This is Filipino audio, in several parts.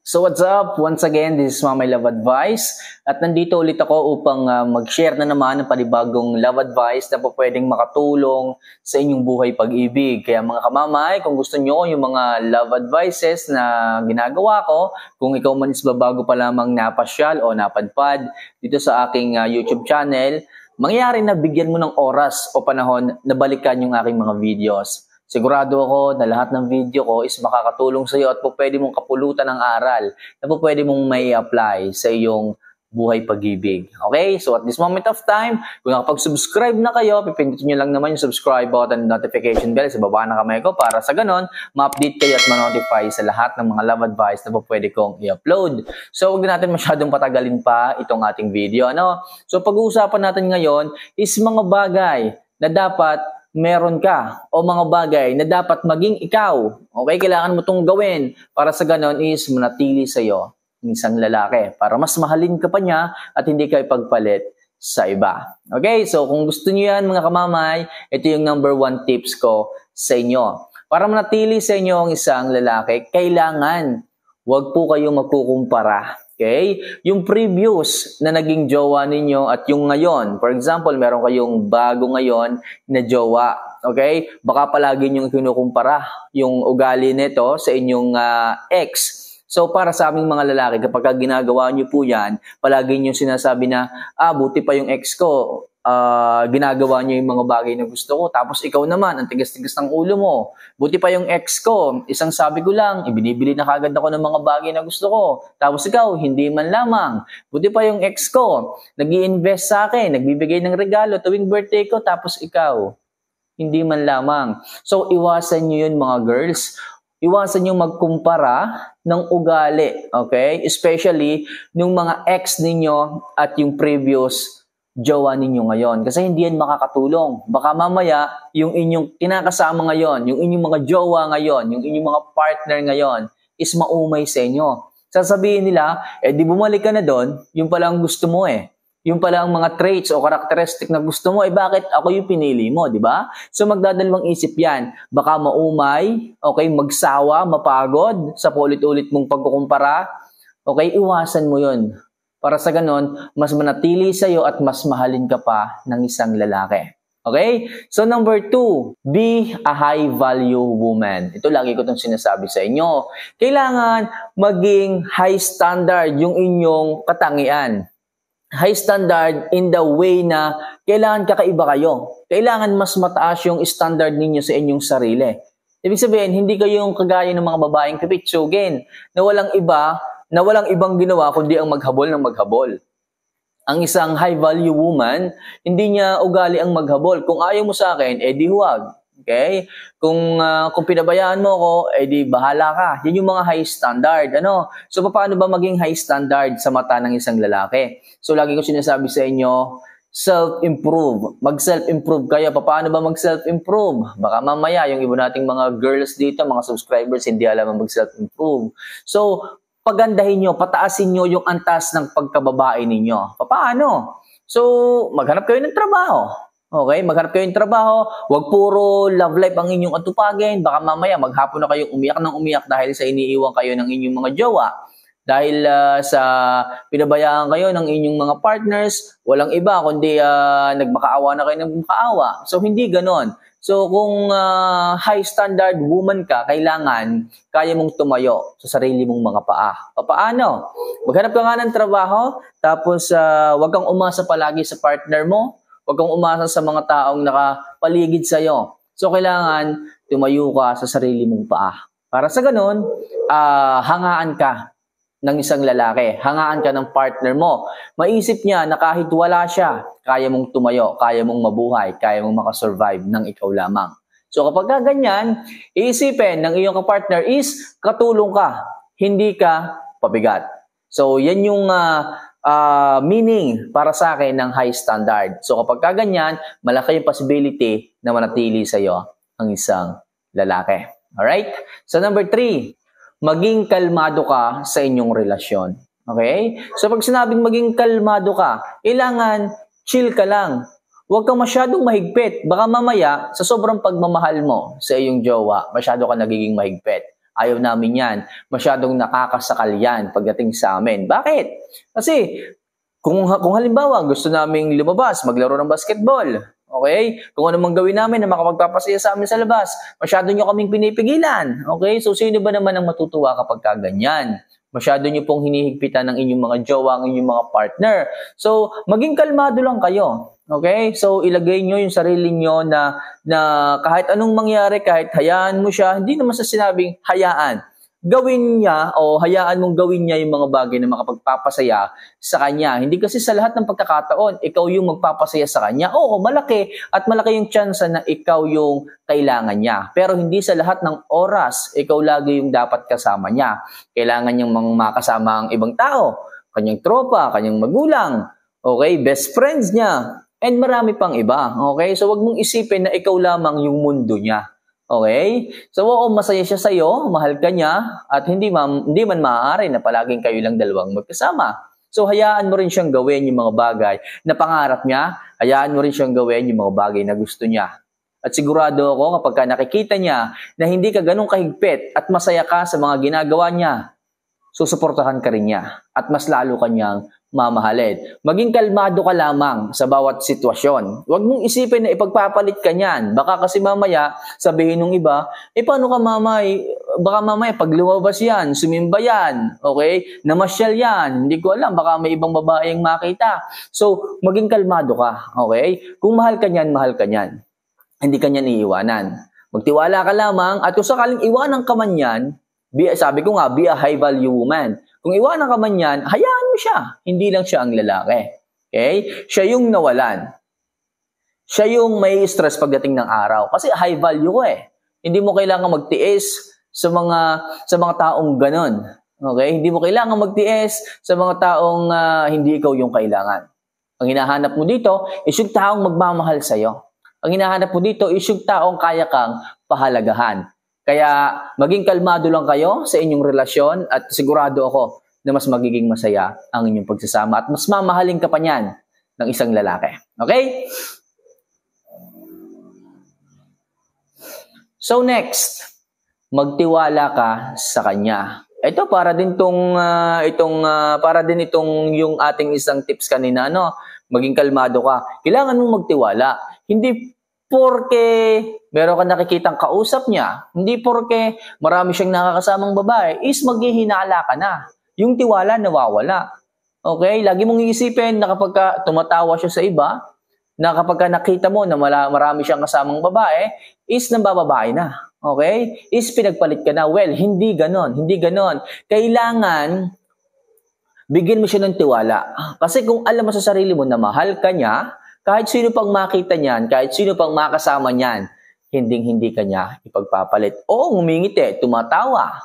So what's up? Once again, this is Mama Love Advice at nandito ulit ako upang mag-share na naman ng panibagong love advice na po pwedeng makatulong sa inyong buhay pag-ibig. Kaya mga kamamay, kung gusto nyo yung mga love advices na ginagawa ko, kung ikaw man is babago pa lamang napasyal o napadpad dito sa aking YouTube channel, mangyayari na bigyan mo ng oras o panahon na balikan yung aking mga videos. Sigurado ako na lahat ng video ko is makakatulong sa iyo at po pwede mong kapulutan ng aral na po pwede mong may apply sa iyong buhay pag-ibig. Okay? So at this moment of time, kung nakapag-subscribe na kayo, pipindutin nyo lang naman yung subscribe button and notification bell sa baba ng kamay ko para sa ganon, ma-update kayo at ma-notify sa lahat ng mga love advice na po pwede kong i-upload. So huwag natin masyadong patagalin pa itong ating video. So pag-uusapan natin ngayon is mga bagay na dapat meron ka o mga bagay na dapat maging ikaw. Okay, kailangan mo itong gawin para sa ganon is manatili sa iyo ng isang lalaki para mas mahalin ka pa niya at hindi ka ipagpalit sa iba. Okay, so kung gusto niyo yan mga kamamay, ito yung number 1 tips ko sa inyo. Para manatili sa inyo ang isang lalaki, kailangan wag po kayo magkukumpara. Okay? Yung previous na naging jowa ninyo at yung ngayon, for example, meron kayong bago ngayon na jowa. Okay? Baka palagi nyo kinukumpara yung ugali nito sa inyong ex. So, para sa aming mga lalaki, kapag ginagawa nyo po yan, palagi nyo sinasabi na, buti pa yung ex ko. Ginagawa nyo yung mga bagay na gusto ko. Tapos ikaw naman, ang tigas-tigas ng ulo mo. Buti pa yung ex ko, isang sabi ko lang, ibinibili na kagad ako ng mga bagay na gusto ko. Tapos ikaw, hindi man lamang. Buti pa yung ex ko, nag-i-invest sa akin, nagbibigay ng regalo tuwing birthday ko. Tapos ikaw, hindi man lamang. So, iwasan nyo yun mga girls. Iwasan nyo magkumpara ng ugali. Okay? Especially nung mga ex ninyo at yung previous jowa ninyo ngayon. Kasi hindi yan makakatulong. Baka mamaya, yung inyong kinakasama ngayon, yung inyong mga jowa ngayon, yung inyong mga partner ngayon, is maumay sa inyo. Sasabihin nila, di bumalik ka na doon, yung pala ang gusto mo Yung pala ang mga traits o characteristic na gusto mo, bakit ako yung pinili mo, di ba? So magdadalawang isip yan. Baka maumay, okay, magsawa, mapagod, sa paulit-ulit mong pagkukumpara, okay, iwasan mo yun. Para sa ganon, mas manatili sa'yo at mas mahalin ka pa ng isang lalaki. Okay? So number 2, be a high-value woman. Ito lagi ko itong sinasabi sa inyo. Kailangan maging high standard yung inyong katangian. High standard in the way na kailangan kakaiba kayo. Kailangan mas mataas yung standard ninyo sa inyong sarili. Ibig sabihin, hindi kayo yung kagaya ng mga babaeng pipitsugin na walang ibang ginawa kundi ang maghabol ng maghabol. Ang isang high-value woman, hindi niya ugali ang maghabol. Kung ayaw mo sa akin, di huwag. Okay? Kung pinabayaan mo ako, di bahala ka. Yan yung mga high standard. So, paano ba maging high standard sa mata ng isang lalaki? So, lagi ko sinasabi sa inyo, self-improve. Mag-self-improve kayo. Paano ba mag-self-improve? Baka mamaya, yung iba nating mga girls dito, mga subscribers, hindi alam ang mag-self-improve. So, pagandahin nyo, pataasin nyo yung antas ng pagkababae ninyo. Paano? So, maghanap kayo ng trabaho. Okay? Maghanap kayo ng trabaho. Huwag puro love life ang inyong atupagin. Baka mamaya, maghapon na kayong umiyak ng umiyak dahil sa iniiwan kayo ng inyong mga jowa. Dahil sa pinabayaan kayo ng inyong mga partners, walang iba, kundi nagmakaawa na kayo ng makaawa. So, hindi ganon. So, kung high standard woman ka, kailangan kaya mong tumayo sa sarili mong mga paa. Paano? Maghanap ka nga ng trabaho, tapos wag kang umasa palagi sa partner mo, wag kang umasa sa mga taong nakapaligid sa'yo. So, kailangan tumayo ka sa sarili mong paa. Para sa ganun, hangaan ka ng isang lalaki. Hangaan ka ng partner mo. Maisip niya na kahit wala siya, kaya mong tumayo, kaya mong mabuhay, kaya mong makasurvive ng ikaw lamang. So kapag ganyan, iisipin ng iyong kapartner is katulong ka, hindi ka pabigat. So yan yung meaning para sa akin ng high standard. So kapag ganyan, malaki yung possibility na manatili sa iyo ang isang lalaki. Alright? So number 3, maging kalmado ka sa inyong relasyon. Okay? So pag sinabing maging kalmado ka, kailangan chill ka lang. Huwag kang masyadong mahigpit. Baka mamaya, sa sobrang pagmamahal mo sa iyong jowa, masyado ka nagiging mahigpit. Ayaw namin yan. Masyadong nakakasakal yan pagdating sa amin. Bakit? Kasi kung halimbawa gusto naming lumabas, maglaro ng basketball, okay? Kung ano mang gawin namin na makapagpapasaya sa amin sa labas, masyado nyo kaming pinipigilan. Okay? So, sino ba naman ang matutuwa kapag kaganyan? Masyado nyo pong hinihigpitan ng inyong mga jowa, ang inyong mga partner. So, maging kalmado lang kayo. Okay? So, ilagay nyo yung sarili nyo na kahit anong mangyari, kahit hayaan mo siya, hindi naman sa sinabing hayaan. Gawin niya o hayaan mong gawin niya yung mga bagay na makapagpapasaya sa kanya. Hindi kasi sa lahat ng pagkakataon, ikaw yung magpapasaya sa kanya. Oo, malaki at malaki yung chance na ikaw yung kailangan niya. Pero hindi sa lahat ng oras, ikaw lagi yung dapat kasama niya. Kailangan niyang makasama ang ibang tao, kanyang tropa, kanyang magulang, okay, best friends niya, and marami pang iba. Okay? So, wag mong isipin na ikaw lamang yung mundo niya. Okay? So, oo, masaya siya sa'yo, mahal ka niya, at hindi man maaari na palaging kayo lang dalawang magkasama. So, hayaan mo rin siyang gawin yung mga bagay na pangarap niya, hayaan mo rin siyang gawin yung mga bagay na gusto niya. At sigurado ako kapag nakikita niya na hindi ka ganun kahigpit at masaya ka sa mga ginagawa niya, susuportahan ka rin niya at mas lalo kanyang mamahalin. Maging kalmado ka lamang sa bawat sitwasyon. Huwag mong isipin na ipagpapalit ka niyan. Baka kasi mamaya, sabihin ng iba, paano ka mamay? Baka mamaya, pag lumabas yan, sumimba yan, okay? Namasyal yan, hindi ko alam, baka may ibang babaeng makita. So, maging kalmado ka, okay? Kung mahal ka niyan, mahal ka niyan. Hindi ka niyan iiwanan. Magtiwala ka lamang, at kung sakaling iwanan ka man yan, sabi ko nga, be a high-value woman. Kung iwanan ka man yan, hayaan mo siya. Hindi lang siya ang lalaki. Okay? Siya yung nawalan. Siya yung may stress pagdating ng araw. Kasi high value ko eh. Hindi mo kailangan magtiis sa mga taong ganon. Okay? Hindi mo kailangan magtiis sa mga taong hindi ikaw yung kailangan. Ang hinahanap mo dito is yung taong magmamahal sa'yo. Ang hinahanap mo dito is yung taong kaya kang pahalagahan. Kaya maging kalmado lang kayo sa inyong relasyon at sigurado ako na mas magiging masaya ang inyong pagsasama at mas mamahalin ka pa niyan ng isang lalaki. Okay? So next, magtiwala ka sa kanya. Ito para din itong yung ating isang tips kanina, no? Maging kalmado ka. Kailangan mong magtiwala. Hindi porke meron ka nakikitang kausap niya, hindi porke marami siyang nakakasamang babae, is maghihinala ka na. Yung tiwala nawawala. Okay? Lagi mong iisipin na kapag tumatawa siya sa iba, na kapag nakita mo na marami siyang kasamang babae, is nambababae na. Okay? Is pinagpalit ka na. Well, hindi ganon. Hindi ganon. Kailangan bigyan mo siya ng tiwala. Kasi kung alam mo sa sarili mo na mahal ka niya, kahit sino pang makita niyan, kahit sino pang makasama niyan, hindi ka niya ipagpapalit. Oo, ngumingiti, tumatawa.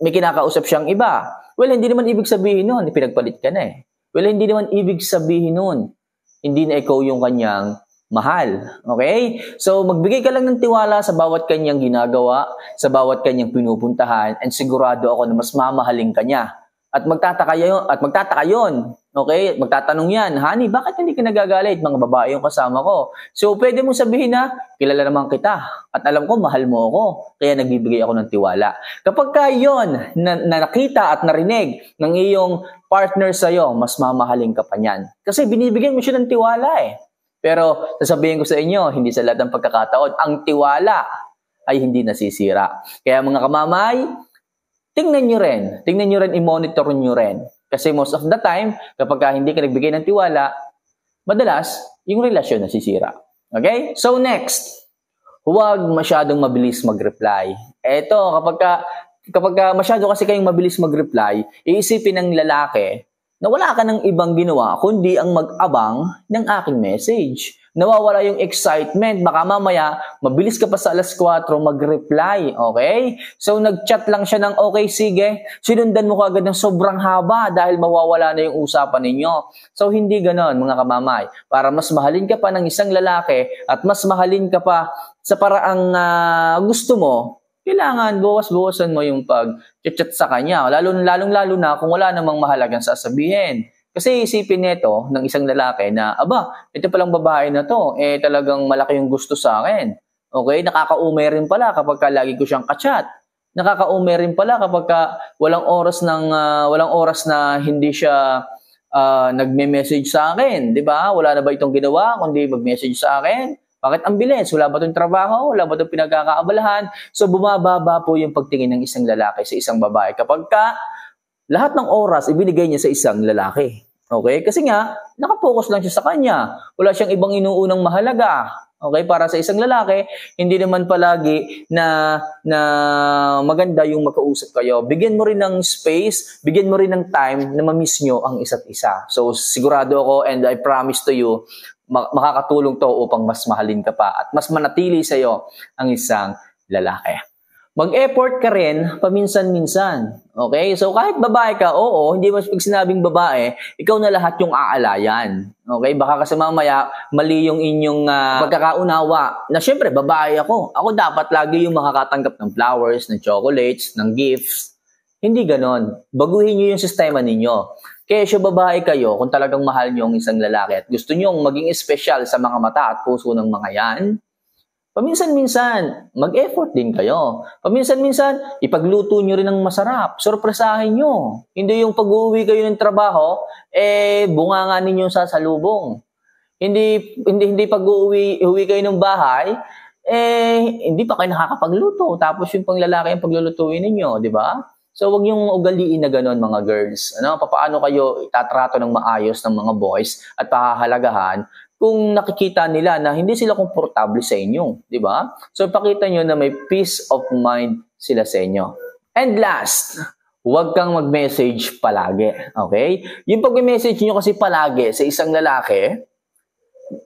May kinakausap siyang iba. Well, hindi naman ibig sabihin nun, pinagpalit ka na eh. Well, hindi naman ibig sabihin nun, hindi na ikaw yung kanyang mahal. Okay? So, magbigay ka lang ng tiwala sa bawat kanyang ginagawa, sa bawat kanyang pinupuntahan, and sigurado ako na mas mamahalin ka niya. At magtataka yun. Okay? Magtatanong yan, honey, bakit hindi ka nagagalit? Mga babae yung kasama ko. So, pwede mong sabihin na, kilala naman kita. At alam ko, mahal mo ako. Kaya nagbibigay ako ng tiwala. Kapag yun, na nakita at narinig ng iyong partner sa'yo, mas mamahalin ka pa niyan. Kasi binibigyan mo siya ng tiwala eh. Pero, sasabihin ko sa inyo, hindi sa lahat ng pagkakataon, ang tiwala ay hindi nasisira. Kaya mga kamamay, tingnan nyo rin, i-monitor nyo rin. Kasi most of the time, kapag hindi ka nagbigay ng tiwala, madalas, yung relasyon nasisira. Okay? So next, huwag masyadong mabilis mag-reply. Eto, kapag masyado kasi kayong mabilis mag-reply, iisipin ng lalaki na wala ka ng ibang ginawa kundi ang mag-abang ng aking message. Nawawala yung excitement. Baka mamaya, mabilis ka pa sa alas 4 mag-reply. Okay? So, nag-chat lang siya ng okay, sige. Sinundan mo kagad ng sobrang haba dahil mawawala na yung usapan ninyo. So, hindi ganon, mga kamamay. Para mas mahalin ka pa ng isang lalaki at mas mahalin ka pa sa paraang gusto mo, kailangan bawas-bawasan mo yung pag-chat sa kanya. Lalong-lalo na kung wala namang mahalagang sasabihin. Kasi isipin nito ng isang lalaki na, ito palang babae na to, talagang malaki yung gusto sa akin. Okay? Nakakaumay rin pala kapag lagi ko siyang kachat. Nakakaume rin pala kapag walang oras na hindi siya nagme-message sa akin, 'di ba? Wala na ba itong ginawa kundi mag-message sa akin? Bakit ang bilis? Wala ba itong trabaho? Wala ba itong pinagkakaabalahan? So bumababa po yung pagtingin ng isang lalaki sa isang babae kapag lahat ng oras ibinigay niya sa isang lalaki. Okay? Kasi nga, nakapokus lang siya sa kanya. Wala siyang ibang inuunang mahalaga. Okay? Para sa isang lalaki, hindi naman palagi na maganda yung makausap kayo. Bigyan mo rin ng space, bigyan mo rin ng time na ma-miss nyo ang isa't isa. So, sigurado ako and I promise to you, makakatulong to upang mas mahalin ka pa at mas manatili sa'yo ang isang lalaki. Mag-effort ka rin paminsan-minsan. Okay? So kahit babae ka, oo, hindi mas pag sinabing babae, ikaw na lahat yung aalayan. Okay? Baka kasi mamaya mali yung inyong pagkakaunawa na syempre babae ako. Ako dapat lagi yung makakatanggap ng flowers, ng chocolates, ng gifts. Hindi ganon. Baguhin nyo yung sistema ninyo. Kaya siya babae kayo, kung talagang mahal nyo ang isang lalaki at gusto nyo maging espesyal sa mga mata at puso ng mga yan, paminsan-minsan, mag-effort din kayo. Paminsan-minsan, ipagluto nyo rin ng masarap. Sorpresahin nyo. Hindi yung pag-uwi kayo ng trabaho, bunga nga ninyong sasalubong. Hindi pag-uwi kayo ng bahay, hindi pa kayo nakakapagluto. Tapos yung panglalaki yung paglulutuin ninyo, di ba? So, wag yung ugaliin na gano'n, mga girls. Paano kayo itatrato ng maayos ng mga boys at pahahalagahan kung nakikita nila na hindi sila komportable sa inyo, di ba? So, pakita nyo na may peace of mind sila sa inyo. And last, huwag kang mag-message palagi, okay? Yung pag-message nyo kasi palagi sa isang lalaki,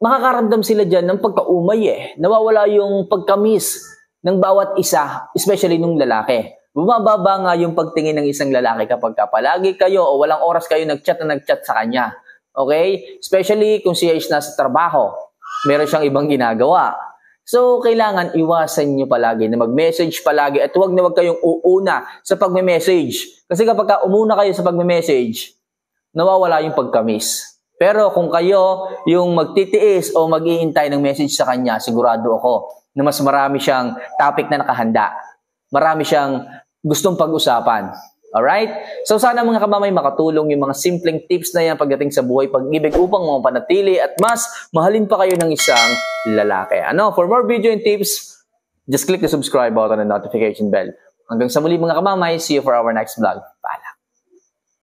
makakaramdam sila dyan ng pagkaumay Nawawala yung pagka-miss ng bawat isa, especially nung lalaki. Bumababa nga yung pagtingin ng isang lalaki kapag palagi kayo o walang oras kayo nag-chat sa kanya. Okay? Especially kung siya is nasa trabaho. Meron siyang ibang ginagawa. So, kailangan iwasan nyo palagi na mag-message palagi at huwag kayong uuna sa pagme-message. Kasi kapag umuna kayo sa pagme-message, nawawala yung pagka-miss. Pero kung kayo yung magtitiis o mag-iintay ng message sa kanya, sigurado ako na mas marami siyang topic na nakahanda. Marami siyang gustong pag-usapan. Alright? So sana mga kamamay makatulong yung mga simpleng tips na yan pagdating sa buhay pag-ibig upang mapanatili at mas mahalin pa kayo ng isang lalaki. For more video and tips, just click the subscribe button and notification bell. Hanggang sa muli mga kamamay, see you for our next vlog. Bye!